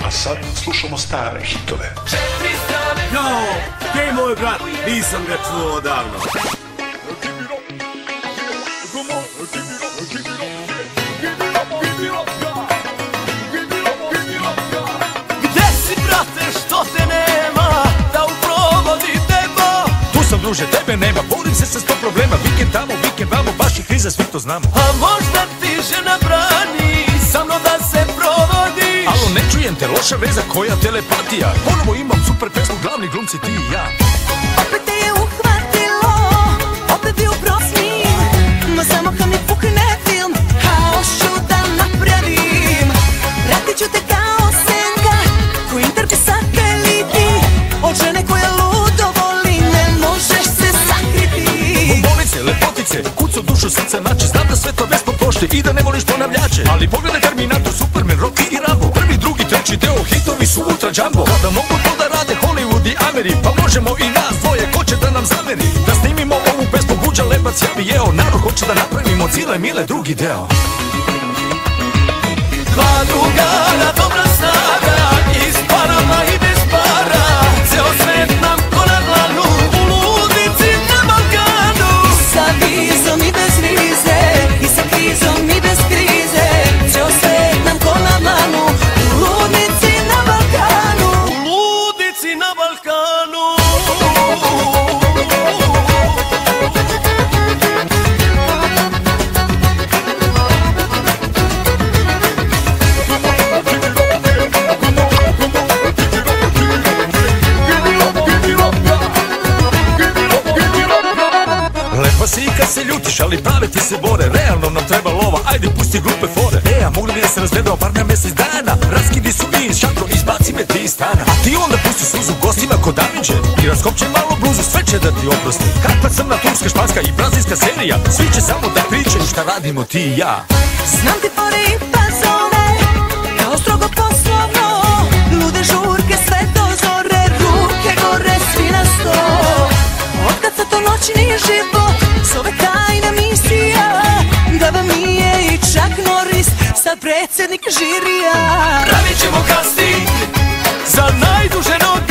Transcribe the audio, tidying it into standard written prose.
A sad slušamo stare hitove. Jao, gdje je moj brat? Nisam ga čuo odavno. Gde si, brate, što te nema, da u provodi teba? Tu sam, druže, tebe nema, borim se sa 100 problema. Vikend tamo, vikend vamo, baš je kriza, svi to znamo. A možda ti žena brani, sa mnom da se provodiš? Alo, ne čujem te, loša veza, koja telepatija. Ponovo imam super pesmu, glavni glumci ti i ja. Opet te je uhvatilo, opet bio prosmi. Ma samo kad mi pukne film, haos ću da napravim. Pratit ću te kao senka, ko interpi sateliti. Od žene koja ludo voli, ne možeš se sakriti. Bolice, lepotice, kucu dušu, srce nače. Znam da sve to bez po pošti i da ne voliš ponavljače. Ali pogledaj Terminator, Superman, Rocky i Rambo. Prvi, drugi, treći deo, hitovi su ultra jumbo. Kada mogu to da rade Hollywood i Ameri, pa možemo i nas dvoje, ko će da nam zameri? Da snimimo ovu pesmu, Buđa Lebac, ja bi jeo. Narod hoće da napravimo Cile Mile drugi deo. Dva drugara, dobra snaga, i s parama i bez para. Ceo svet nam ko na dlanu, u ludici na Balkanu. Sa vizom i bez vize, i sa krizom i bez krize. Ceo svet nam ko na dlanu, u ludnici na Balkanu. U ludici na Balkanu. Lepa si i kad se ljutiš, ali prave ti se bore. Realno nam treba lova, ajde pusti glupe fore. A mogli bi da se razvedao bar na mesec dana. Raskidi su i iz šatro, izbaci me ti iz stana. A ti onda pusti suzu gostima kod Daviđe i raskopće malo bluzu, sve će da ti oprosti. Kakva crna, turska, španska i brazilska serija. Svi će samo da pričaju šta radimo ti i ja. Znam ti fore i fazone, kao strogo poslovno. Lude žurke, sve do zore, ruke gore, svi na sto. Otkad sa to noćni život, zove tajna misija. Da vam nije i Chuck Norris, sad predsjednik žirija. Pravit ćemo casting za najduže noć.